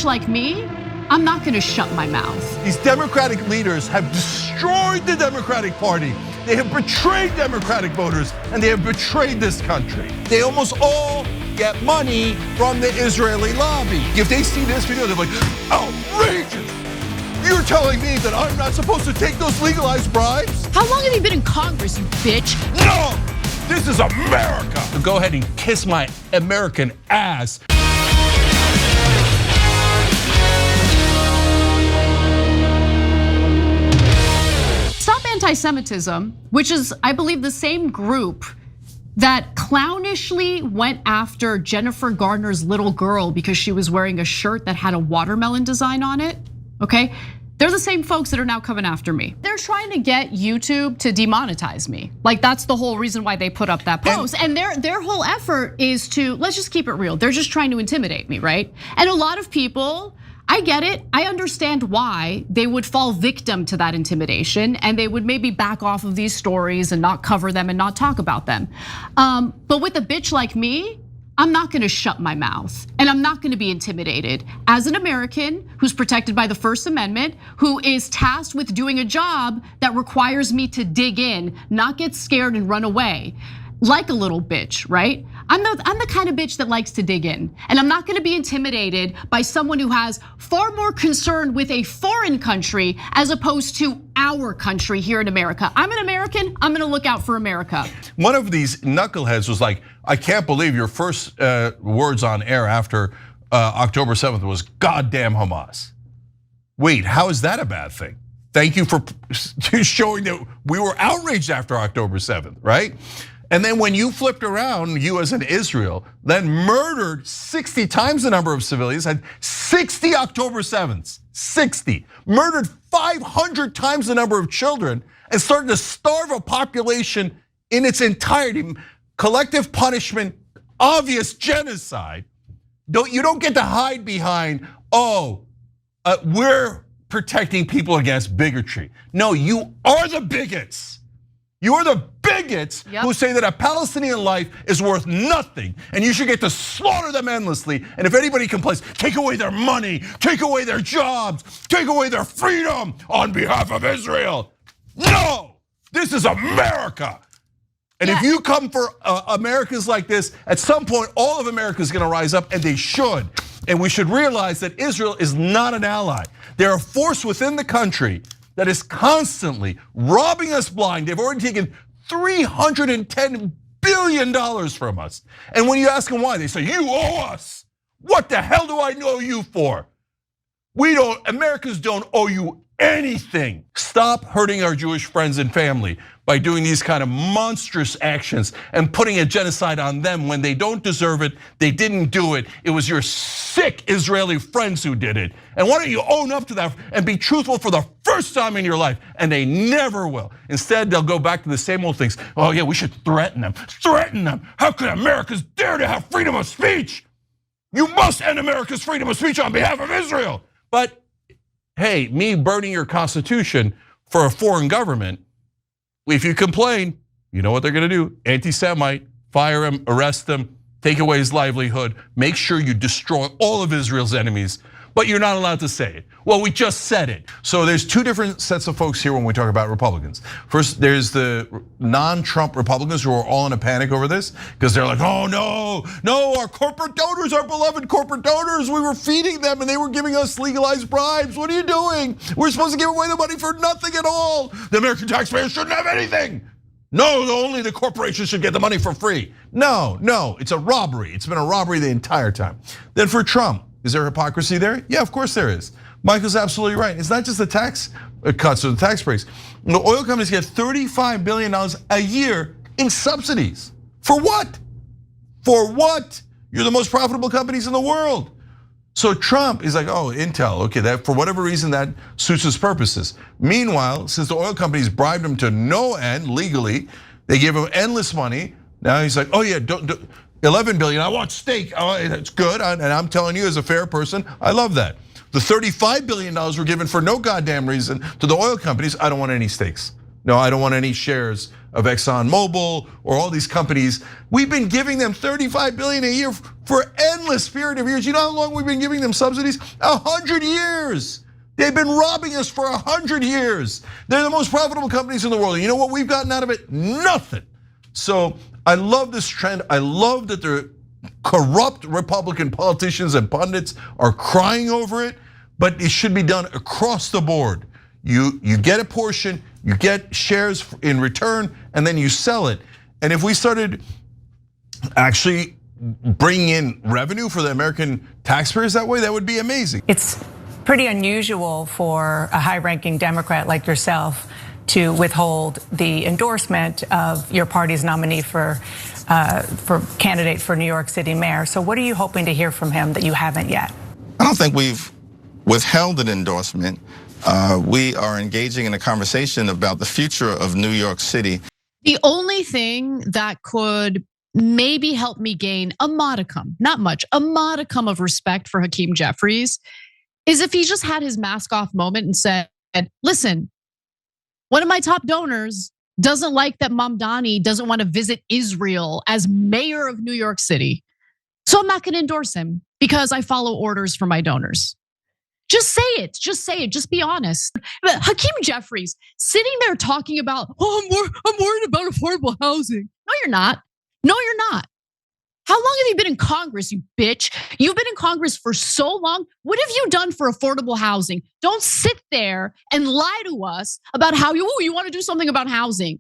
bitch like me, I'm not gonna shut my mouth. These Democratic leaders have destroyed the Democratic Party. They have betrayed Democratic voters, and they have betrayed this country. They almost all get money from the Israeli lobby. If they see this video, they're like, outrageous. You're telling me that I'm not supposed to take those legalized bribes? How long have you been in Congress, you bitch? No, this is America. So go ahead and kiss my American ass. Stop Anti-Semitism, which is, I believe, the same group that clownishly went after Jennifer Garner's little girl because she was wearing a shirt that had a watermelon design on it, okay? They're the same folks that are now coming after me. They're trying to get YouTube to demonetize me. Like, that's the whole reason why they put up that post. And their whole effort is to, let's just keep it real, they're just trying to intimidate me, right? And a lot of people, I get it, I understand why they would fall victim to that intimidation and they would maybe back off of these stories and not cover them and not talk about them. But with a bitch like me, I'm not gonna shut my mouth and I'm not gonna be intimidated. As an American who's protected by the First Amendment, who is tasked with doing a job that requires me to dig in, not get scared and run away. Like a little bitch, right? I'm the kind of bitch that likes to dig in. And I'm not gonna be intimidated by someone who has far more concern with a foreign country as opposed to our country here in America. I'm an American, I'm gonna look out for America. One of these knuckleheads was like, I can't believe your first words on air after October 7th was goddamn Hamas. Wait, how is that a bad thing? Thank you for showing that we were outraged after October 7th, right? And then when you flipped around, you as in Israel, then murdered 60 times the number of civilians, had 60 October 7ths, 60. Murdered 500 times the number of children and started to starve a population in its entirety. Collective punishment, obvious genocide. You don't get to hide behind, we're protecting people against bigotry. No, you are the bigots. You are the bigots who say that a Palestinian life is worth nothing and you should get to slaughter them endlessly. And if anybody complains, take away their money, take away their jobs, take away their freedom on behalf of Israel. No, this is America. And if you come for Americans like this, at some point, all of America is gonna rise up, and they should. And we should realize that Israel is not an ally. They're a force within the country that is constantly robbing us blind. They've already taken $310 billion from us. And when you ask them why, they say, you owe us. What the hell do I know you for? Americans don't owe you anything. Stop hurting our Jewish friends and family by doing these kind of monstrous actions and putting a genocide on them when they don't deserve it. They didn't do it. It was your sick Israeli friends who did it. And why don't you own up to that and be truthful for the first time in your life? And they never will. Instead, they'll go back to the same old things. Oh yeah, we should threaten them. Threaten them. How could Americans dare to have freedom of speech? You must end America's freedom of speech on behalf of Israel. But hey, me burning your constitution for a foreign government, if you complain, you know what they're gonna do? Anti-Semite, fire him, arrest him, take away his livelihood, make sure you destroy all of Israel's enemies, but you're not allowed to say it. Well, we just said it. So there's two different sets of folks here when we talk about Republicans. First, there's the non-Trump Republicans who are all in a panic over this because they're like, oh no, our corporate donors, our beloved corporate donors, we were feeding them and they were giving us legalized bribes. What are you doing? We're supposed to give away the money for nothing at all. The American taxpayer shouldn't have anything. No, only the corporations should get the money for free. No, it's a robbery. It's been a robbery the entire time. Then for Trump, is there hypocrisy there? Yeah, of course there is. Michael's absolutely right. It's not just the tax cuts or the tax breaks. The oil companies get $35 billion a year in subsidies. For what? For what? You're the most profitable companies in the world. So Trump is like, oh, Intel, okay, that for whatever reason that suits his purposes. Meanwhile, since the oil companies bribed him to no end legally, they gave him endless money. Now he's like, oh yeah, don't 11 billion, I want steak, that's good, and I'm telling you as a fair person, I love that. The $35 billion were given for no goddamn reason to the oil companies, I don't want any steaks. No, I don't want any shares of ExxonMobil or all these companies. We've been giving them $35 billion a year for endless period of years. You know how long we've been giving them subsidies? 100 years. They've been robbing us for 100 years. They're the most profitable companies in the world. And you know what we've gotten out of it? Nothing. So I love this trend. I love that the corrupt Republican politicians and pundits are crying over it, but it should be done across the board. You get a portion, you get shares in return, and then you sell it. And if we started actually bringing in revenue for the American taxpayers that way, that would be amazing. It's pretty unusual for a high-ranking Democrat like yourself to withhold the endorsement of your party's nominee for candidate for New York City mayor. So what are you hoping to hear from him that you haven't yet? I don't think we've withheld an endorsement. We are engaging in a conversation about the future of New York City. The only thing that could maybe help me gain a modicum, not much, a modicum of respect for Hakeem Jeffries is if he just had his mask off moment and said, listen, one of my top donors doesn't like that Mamdani doesn't want to visit Israel as mayor of New York City. So I'm not going to endorse him because I follow orders from my donors. Just say it, just be honest. But Hakeem Jeffries sitting there talking about, I'm worried about affordable housing. No, you're not. No, you're not. How long have you been in Congress, you bitch? You've been in Congress for so long. What have you done for affordable housing? Don't sit there and lie to us about how you want to do something about housing.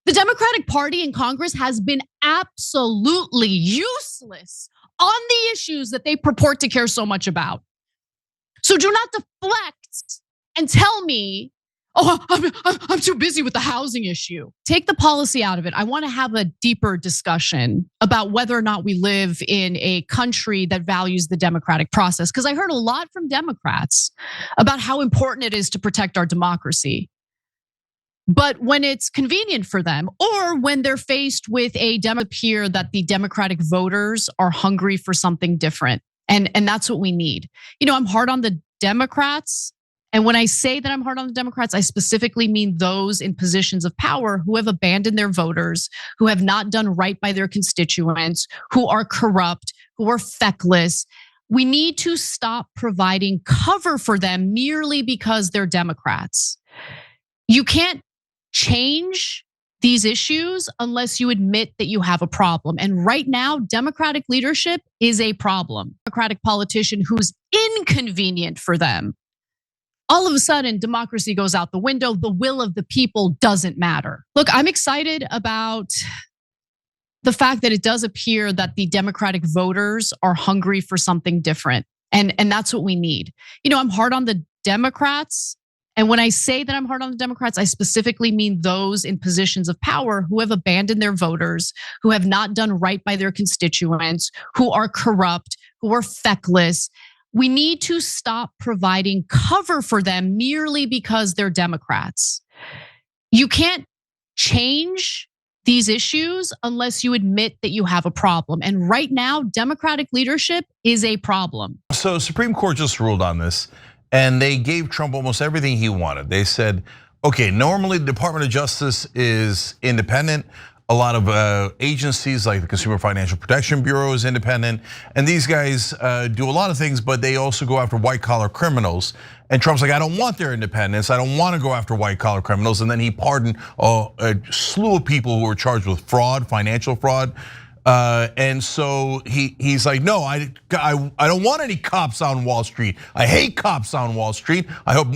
The Democratic Party in Congress has been absolutely useless on the issues that they purport to care so much about. So do not deflect and tell me, I'm too busy with the housing issue. Take the policy out of it. I want to have a deeper discussion about whether or not we live in a country that values the democratic process. Because I heard a lot from Democrats about how important it is to protect our democracy. But when it's convenient for them, or when they're faced with a appear that the Democratic voters are hungry for something different. And that's what we need. You know, I'm hard on the Democrats. And when I say that I'm hard on the Democrats, I specifically mean those in positions of power who have abandoned their voters, who have not done right by their constituents, who are corrupt, who are feckless. We need to stop providing cover for them merely because they're Democrats. You can't change these issues unless you admit that you have a problem. And right now, Democratic leadership is a problem. Democratic politician who's inconvenient for them. All of a sudden, democracy goes out the window. The will of the people doesn't matter. Look, I'm excited about the fact that it does appear that the Democratic voters are hungry for something different. And that's what we need. You know, I'm hard on the Democrats. And when I say that I'm hard on the Democrats, I specifically mean those in positions of power who have abandoned their voters, who have not done right by their constituents, who are corrupt, who are feckless. We need to stop providing cover for them merely because they're Democrats. You can't change these issues unless you admit that you have a problem. And right now, Democratic leadership is a problem. So Supreme Court just ruled on this, and they gave Trump almost everything he wanted. They said, okay, normally the Department of Justice is independent. A lot of agencies like the Consumer Financial Protection Bureau is independent. And these guys do a lot of things, but they also go after white collar criminals. And Trump's like, I don't want their independence. I don't want to go after white collar criminals. And then he pardoned a slew of people who were charged with fraud, financial fraud. And so he's like, no, I don't want any cops on Wall Street. I hate cops on Wall Street. I hope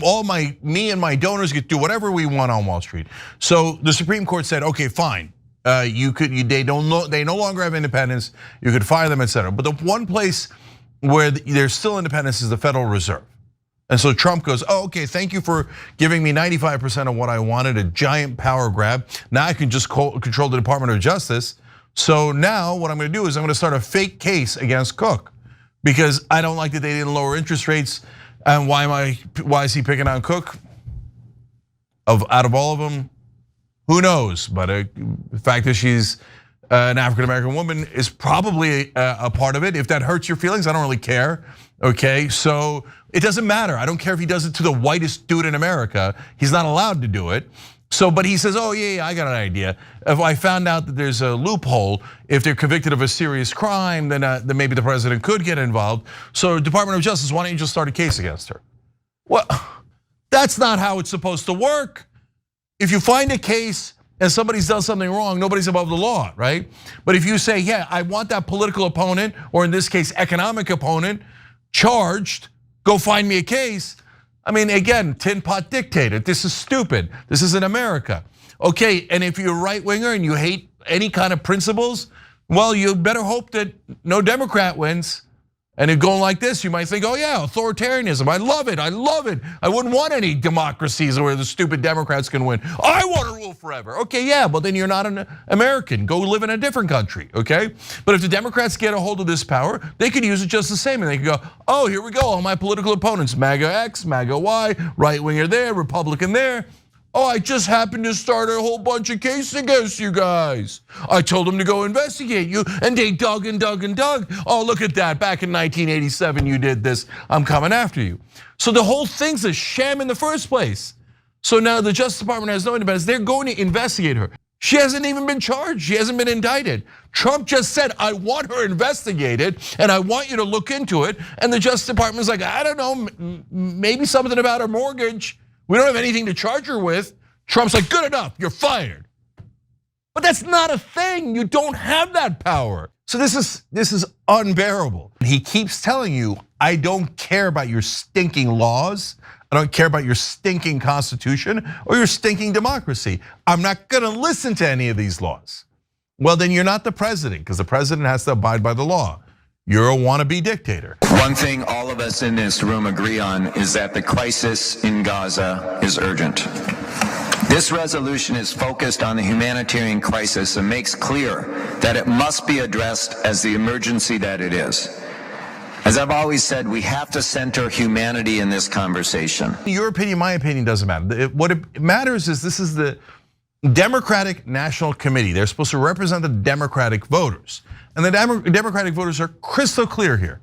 me and my donors get to do whatever we want on Wall Street. So the Supreme Court said, okay, fine. They no longer have independence. You could fire them, et cetera. But the one place where there's still independence is the Federal Reserve. And so Trump goes, oh, okay, thank you for giving me 95% of what I wanted, a giant power grab. Now I can just control the Department of Justice. So now what I'm gonna do is I'm gonna start a fake case against Cook because I don't like that they didn't lower interest rates. And why is he picking on Cook? Out of all of them, who knows? But the fact that she's an African-American woman is probably a part of it. If that hurts your feelings, I don't really care, okay? So it doesn't matter. I don't care if he does it to the whitest dude in America. He's not allowed to do it. So, but he says, oh yeah, I got an idea. If I found out that there's a loophole, if they're convicted of a serious crime, then maybe the president could get involved. So Department of Justice, why don't you just start a case against her? Well, that's not how it's supposed to work. If you find a case and somebody's done something wrong, nobody's above the law, right? But if you say, yeah, I want that political opponent, or in this case, economic opponent, charged, go find me a case. I mean, again, tin pot dictator. This is stupid. This isn't America. Okay, and if you're a right winger and you hate any kind of principles, well, you better hope that no Democrat wins. And if going like this, you might think, oh yeah, authoritarianism, I love it, I love it. I wouldn't want any democracies where the stupid Democrats can win. I want to rule forever. Okay, yeah, but then you're not an American. Go live in a different country, okay? But if the Democrats get a hold of this power, they could use it just the same. And they could go, oh, here we go, all my political opponents, MAGA X, MAGA Y, right winger there, Republican there. Oh, I just happened to start a whole bunch of cases against you guys. I told them to go investigate you, and they dug and dug and dug. Oh, look at that, back in 1987 you did this, I'm coming after you. So the whole thing's a sham in the first place. So now the Justice Department has no independence, they're going to investigate her. She hasn't even been charged, she hasn't been indicted. Trump just said, I want her investigated, and I want you to look into it. And the Justice Department's like, I don't know, maybe something about her mortgage. We don't have anything to charge her with. Trump's like, good enough, you're fired. But that's not a thing, you don't have that power. So this is unbearable. He keeps telling you, I don't care about your stinking laws. I don't care about your stinking constitution or your stinking democracy. I'm not gonna listen to any of these laws. Well, then you're not the president, because the president has to abide by the law. You're a wannabe dictator. One thing all of us in this room agree on is that the crisis in Gaza is urgent. This resolution is focused on the humanitarian crisis and makes clear that it must be addressed as the emergency that it is. As I've always said, we have to center humanity in this conversation. Your opinion, my opinion doesn't matter. What it matters is this is the Democratic National Committee. They're supposed to represent the Democratic voters. And the Democratic voters are crystal clear here.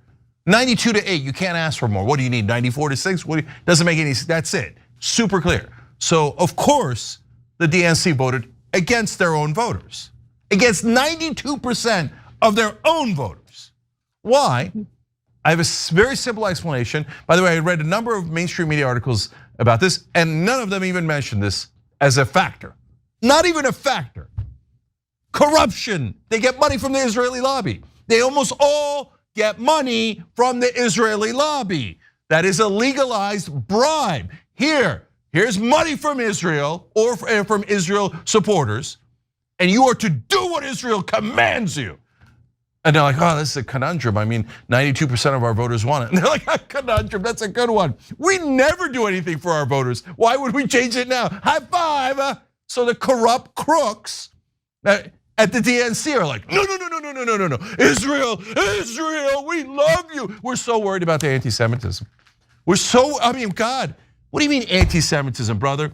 92-8, you can't ask for more. What do you need, 94-6? Doesn't make any sense, that's it, super clear. So of course, the DNC voted against their own voters. Against 92% of their own voters. Why? I have a very simple explanation. By the way, I read a number of mainstream media articles about this, and none of them even mentioned this as a factor. Not even a factor. Corruption, they get money from the Israeli lobby. They almost all get money from the Israeli lobby. That is a legalized bribe. Here's money from Israel or from Israel supporters, and you are to do what Israel commands you. And they're like, oh, this is a conundrum. I mean, 92% of our voters want it. And they're like, a conundrum, that's a good one. We never do anything for our voters. Why would we change it now? High five. So the corrupt crooks at the DNC are like, no. Israel, we love you. We're so worried about the anti-Semitism. God, what do you mean anti-Semitism, brother?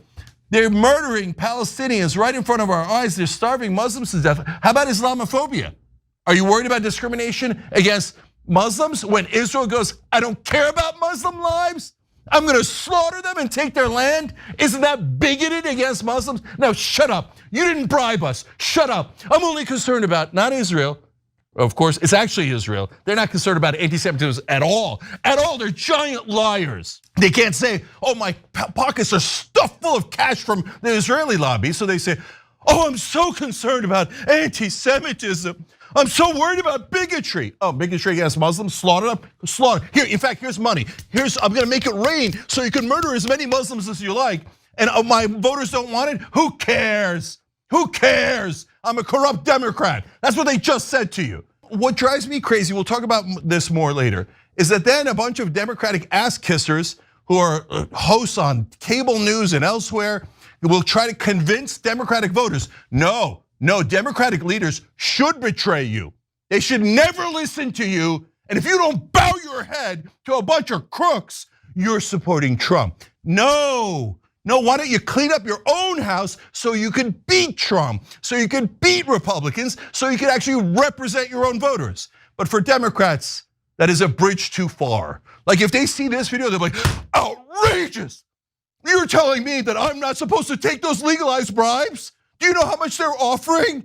They're murdering Palestinians right in front of our eyes. They're starving Muslims to death. How about Islamophobia? Are you worried about discrimination against Muslims when Israel goes, I don't care about Muslim lives? I'm gonna slaughter them and take their land? Isn't that bigoted against Muslims? No, shut up. You didn't bribe us, shut up. I'm only concerned about, not Israel. Of course, it's actually Israel. They're not concerned about anti-Semitism at all. At all, they're giant liars. They can't say, oh, my pockets are stuffed full of cash from the Israeli lobby. So they say, oh, I'm so concerned about anti-Semitism. I'm so worried about bigotry. Oh, bigotry against Muslims, slaughter them, slaughter. Here, in fact, here's money. I'm gonna make it rain so you can murder as many Muslims as you like. And my voters don't want it, who cares? Who cares? I'm a corrupt Democrat. That's what they just said to you. What drives me crazy, we'll talk about this more later, is that then a bunch of Democratic ass kissers who are hosts on cable news and elsewhere will try to convince Democratic voters, no, Democratic leaders should betray you. They should never listen to you. And if you don't bow your head to a bunch of crooks, you're supporting Trump. No, why don't you clean up your own house so you can beat Trump, so you can beat Republicans, so you can actually represent your own voters. But for Democrats, that is a bridge too far. Like if they see this video, they're like, outrageous. You're telling me that I'm not supposed to take those legalized bribes? Do you know how much they're offering?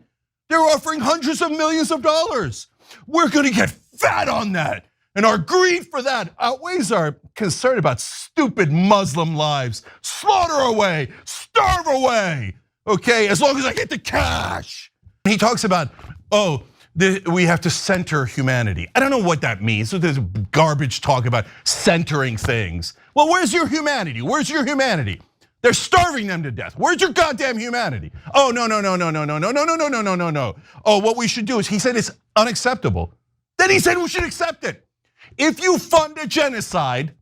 They're offering hundreds of millions of dollars. We're gonna get fat on that. And our greed for that outweighs our concern about stupid Muslim lives. Slaughter away, starve away, okay, as long as I get the cash. He talks about, we have to center humanity. I don't know what that means. So there's garbage talk about centering things. Well, where's your humanity? Where's your humanity? They're starving them to death. Where's your goddamn humanity? Oh, no. Oh, what we should do is, he said it's unacceptable. Then he said we should accept it. If you fund a genocide,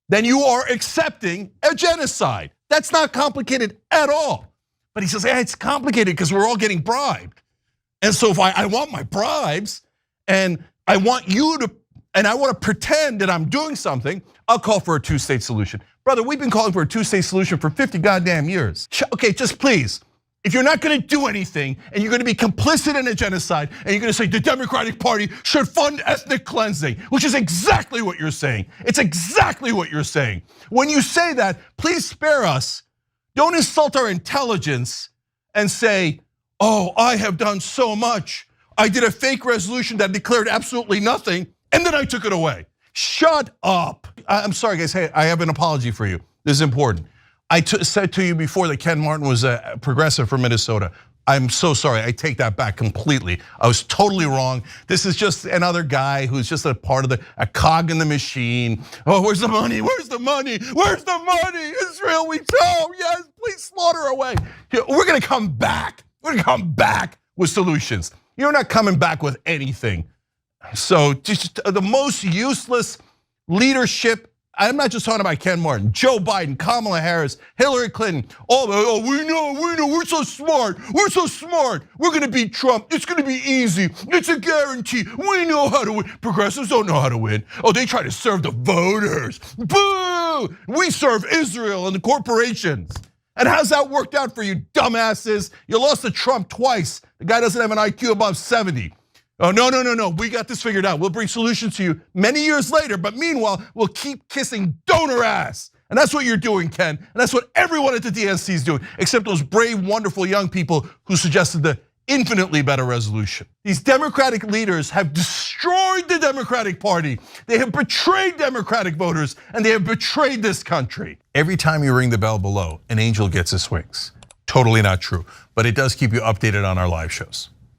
then you are accepting a genocide. That's not complicated at all. But he says, it's complicated because we're all getting bribed. And so if I want my bribes and I want you to, and I want to pretend that I'm doing something, I'll call for a two-state solution. Brother, we've been calling for a two-state solution for 50 goddamn years. Okay, just please, if you're not gonna do anything and you're gonna be complicit in a genocide and you're gonna say the Democratic Party should fund ethnic cleansing, which is exactly what you're saying. It's exactly what you're saying. When you say that, please spare us. Don't insult our intelligence and say, I have done so much. I did a fake resolution that declared absolutely nothing and then I took it away. Shut up. I'm sorry guys, hey, I have an apology for you. This is important. I said to you before that Ken Martin was a progressive from Minnesota. I'm so sorry, I take that back completely. I was totally wrong. This is just another guy who's just a part of a cog in the machine. Where's the money? Where's the money? Where's the money? Israel, we tell, yes, please slaughter away. We're gonna come back. We're gonna come back with solutions. You're not coming back with anything. So just the most useless leadership. I'm not just talking about Ken Martin, Joe Biden, Kamala Harris, Hillary Clinton. We know, we're so smart. We're gonna beat Trump. It's gonna be easy. It's a guarantee. We know how to win. Progressives don't know how to win. They try to serve the voters. Boo! We serve Israel and the corporations. And how's that worked out for you, dumbasses? You lost to Trump twice. The guy doesn't have an IQ above 70. No, we got this figured out. We'll bring solutions to you many years later, but meanwhile, we'll keep kissing donor ass. And that's what you're doing, Ken. And that's what everyone at the DNC is doing, except those brave, wonderful young people who suggested the infinitely better resolution. These Democratic leaders have destroyed the Democratic Party. They have betrayed Democratic voters, and they have betrayed this country. Every time you ring the bell below, an angel gets his wings. Totally not true, but it does keep you updated on our live shows.